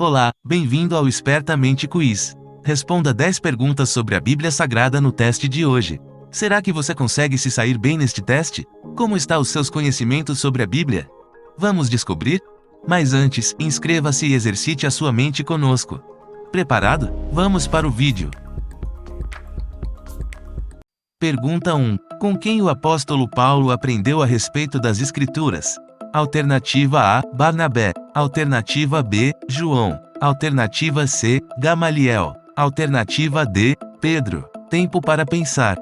Olá, bem-vindo ao Espertamente Quiz. Responda 10 perguntas sobre a Bíblia Sagrada no teste de hoje. Será que você consegue se sair bem neste teste? Como estão os seus conhecimentos sobre a Bíblia? Vamos descobrir? Mas antes, inscreva-se e exercite a sua mente conosco. Preparado? Vamos para o vídeo. Pergunta 1. Com quem o apóstolo Paulo aprendeu a respeito das Escrituras? Alternativa A, Barnabé. Alternativa B, João. Alternativa C, Gamaliel. Alternativa D, Pedro. Tempo para pensar.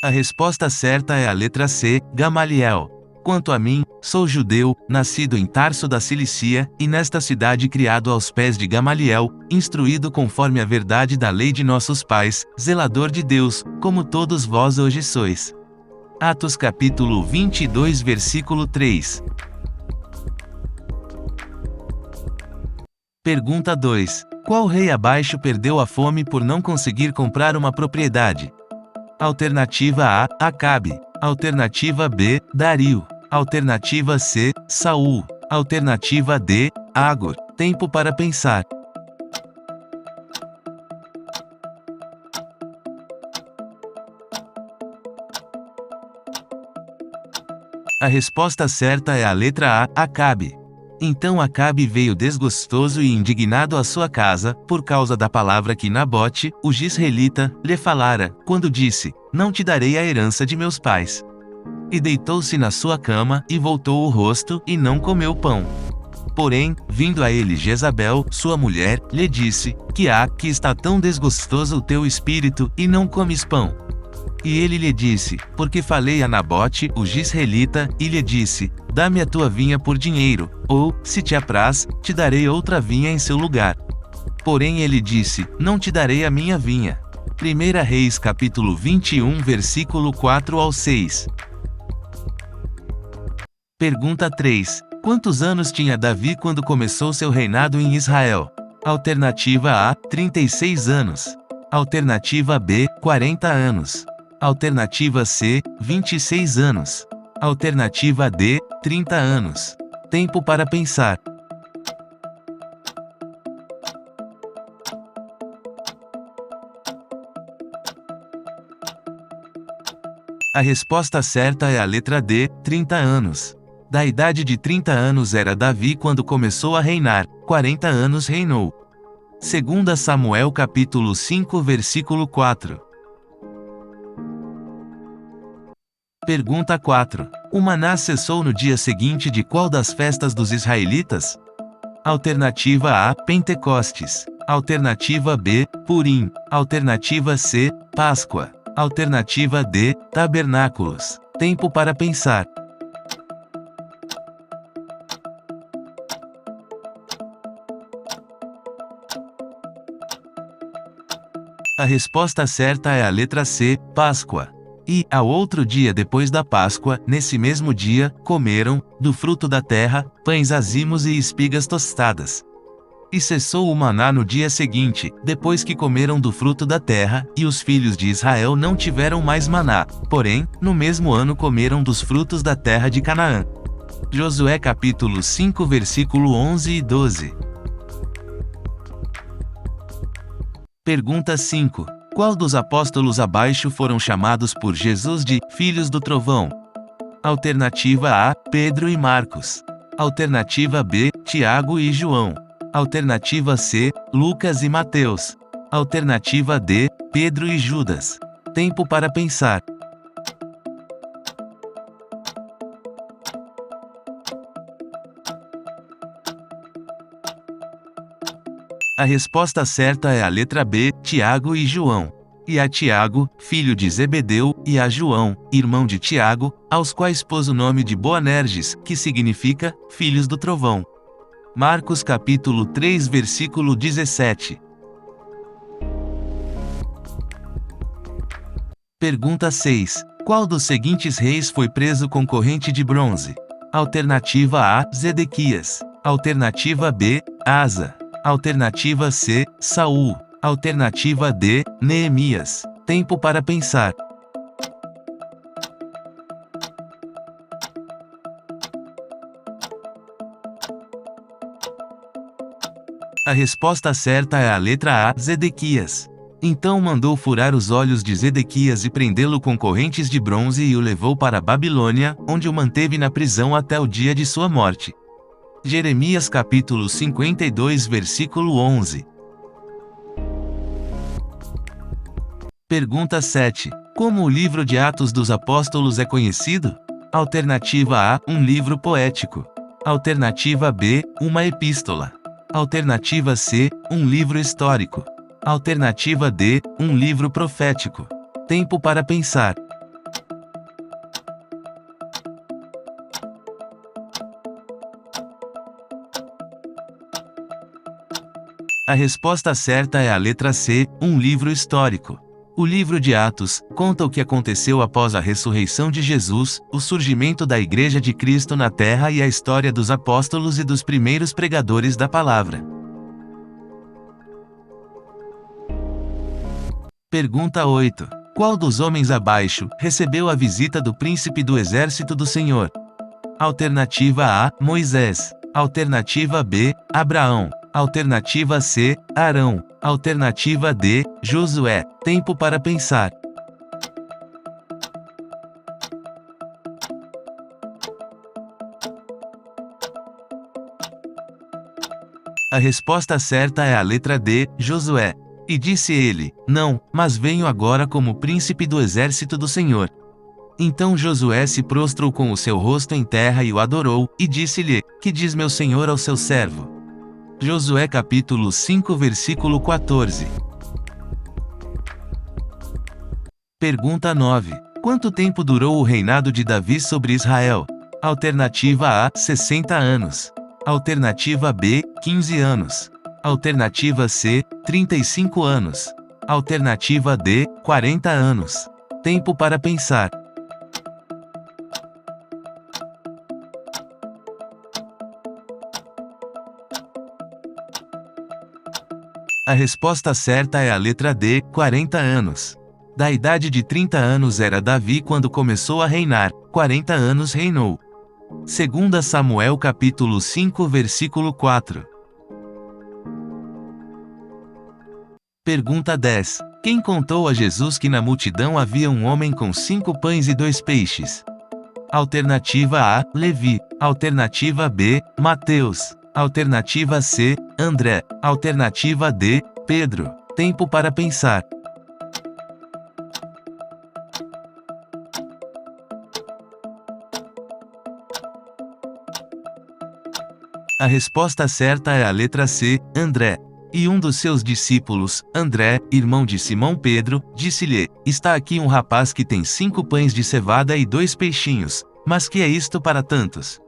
A resposta certa é a letra C, Gamaliel. Quanto a mim, sou judeu, nascido em Tarso da Cilícia, e nesta cidade criado aos pés de Gamaliel, instruído conforme a verdade da lei de nossos pais, zelador de Deus, como todos vós hoje sois. Atos capítulo 22 versículo 3. Pergunta 2. Qual rei abaixo perdeu a fome por não conseguir comprar uma propriedade? Alternativa A, Acabe. Alternativa B, Dario. Alternativa C, Saul. Alternativa D, Agor. Tempo para pensar. A resposta certa é a letra A, Acabe. Então Acabe veio desgostoso e indignado à sua casa, por causa da palavra que Nabote, o jizreelita, lhe falara, quando disse: Não te darei a herança de meus pais. E deitou-se na sua cama, e voltou o rosto, e não comeu pão. Porém, vindo a ele Jezabel, sua mulher, lhe disse: que está tão desgostoso o teu espírito, e não comes pão? E ele lhe disse: Porque falei a Nabote, o jizreelita, e lhe disse: Dá-me a tua vinha por dinheiro, ou, se te apraz, te darei outra vinha em seu lugar. Porém ele disse: Não te darei a minha vinha. 1 Reis capítulo 21 versículo 4 ao 6. Pergunta 3. Quantos anos tinha Davi quando começou seu reinado em Israel? Alternativa A, 36 anos. Alternativa B, 40 anos. Alternativa C, 26 anos. Alternativa D, 30 anos. Tempo para pensar. A resposta certa é a letra D, 30 anos. Da idade de 30 anos era Davi quando começou a reinar, 40 anos reinou. 2 Samuel capítulo 5 versículo 4. Pergunta 4. O maná cessou no dia seguinte de qual das festas dos israelitas? Alternativa A, Pentecostes. Alternativa B, Purim. Alternativa C, Páscoa. Alternativa D, Tabernáculos. Tempo para pensar. A resposta certa é a letra C, Páscoa. E, ao outro dia depois da Páscoa, nesse mesmo dia, comeram, do fruto da terra, pães azimos e espigas tostadas. E cessou o maná no dia seguinte, depois que comeram do fruto da terra, e os filhos de Israel não tiveram mais maná, porém, no mesmo ano comeram dos frutos da terra de Canaã. Josué capítulo 5 versículo 11 e 12. Pergunta 5. Qual dos apóstolos abaixo foram chamados por Jesus de filhos do trovão? Alternativa A, Pedro e Marcos. Alternativa B, Tiago e João. Alternativa C, Lucas e Mateus. Alternativa D, Pedro e Judas. Tempo para pensar. A resposta certa é a letra B, Tiago e João. E a Tiago, filho de Zebedeu, e a João, irmão de Tiago, aos quais pôs o nome de Boanerges, que significa, filhos do trovão. Marcos capítulo 3 versículo 17. Pergunta 6. Qual dos seguintes reis foi preso com corrente de bronze? Alternativa A, Zedequias. Alternativa B, Asa. Alternativa C, Saul. Alternativa D, Neemias. Tempo para pensar. A resposta certa é a letra A, Zedequias. Então mandou furar os olhos de Zedequias e prendê-lo com correntes de bronze e o levou para a Babilônia, onde o manteve na prisão até o dia de sua morte. Jeremias capítulo 52 versículo 11. Pergunta 7. Como o livro de Atos dos Apóstolos é conhecido? Alternativa A, um livro poético. Alternativa B, uma epístola. Alternativa C, um livro histórico. Alternativa D, um livro profético. Tempo para pensar. A resposta certa é a letra C, um livro histórico. O livro de Atos conta o que aconteceu após a ressurreição de Jesus, o surgimento da Igreja de Cristo na Terra e a história dos apóstolos e dos primeiros pregadores da palavra. Pergunta 8. Qual dos homens abaixo recebeu a visita do príncipe do exército do Senhor? Alternativa A, Moisés. Alternativa B, Abraão. Alternativa C, Arão. Alternativa D, Josué. Tempo para pensar. A resposta certa é a letra D, Josué. E disse ele: Não, mas venho agora como príncipe do exército do Senhor. Então Josué se prostrou com o seu rosto em terra e o adorou, e disse-lhe: Que diz meu senhor ao seu servo? Josué capítulo 5 versículo 14. Pergunta 9. Quanto tempo durou o reinado de Davi sobre Israel? Alternativa A, 60 anos. Alternativa B, 15 anos. Alternativa C, 35 anos. Alternativa D, 40 anos. Tempo para pensar. A resposta certa é a letra D, 40 anos. Da idade de 30 anos era Davi quando começou a reinar, 40 anos reinou. 2 Samuel capítulo 5 versículo 4. Pergunta 10. Quem contou a Jesus que na multidão havia um homem com 5 pães e 2 peixes? Alternativa A, Levi. Alternativa B, Mateus. Alternativa C, André. Alternativa D, Pedro. Tempo para pensar. A resposta certa é a letra C, André. E um dos seus discípulos, André, irmão de Simão Pedro, disse-lhe: Está aqui um rapaz que tem 5 pães de cevada e 2 peixinhos, mas que é isto para tantos?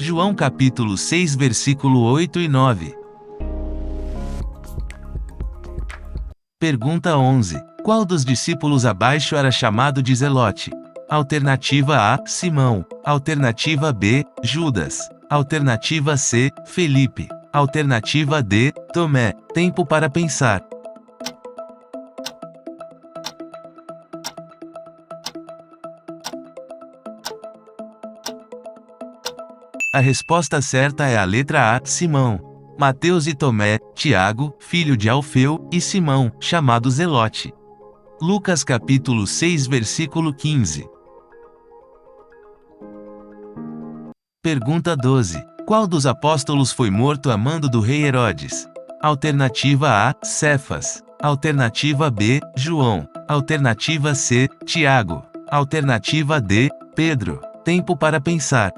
João capítulo 6 versículo 8 e 9. Pergunta 11. Qual dos discípulos abaixo era chamado de Zelote? Alternativa A, Simão. Alternativa B, Judas. Alternativa C, Felipe. Alternativa D, Tomé. Tempo para pensar. A resposta certa é a letra A, Simão. Mateus e Tomé, Tiago, filho de Alfeu, e Simão, chamado Zelote. Lucas capítulo 6 versículo 15. Pergunta 12. Qual dos apóstolos foi morto a mando do rei Herodes? Alternativa A, Cefas. Alternativa B, João. Alternativa C, Tiago. Alternativa D, Pedro. Tempo para pensar.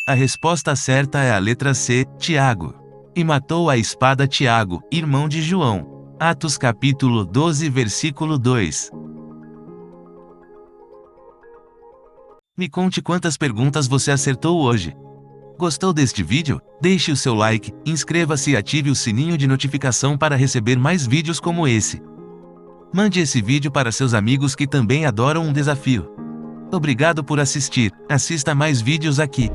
A resposta certa é a letra C, Tiago. E matou à espada Tiago, irmão de João. Atos capítulo 12 versículo 2. Me conte quantas perguntas você acertou hoje. Gostou deste vídeo? Deixe o seu like, inscreva-se e ative o sininho de notificação para receber mais vídeos como esse. Mande esse vídeo para seus amigos que também adoram um desafio. Obrigado por assistir. Assista mais vídeos aqui.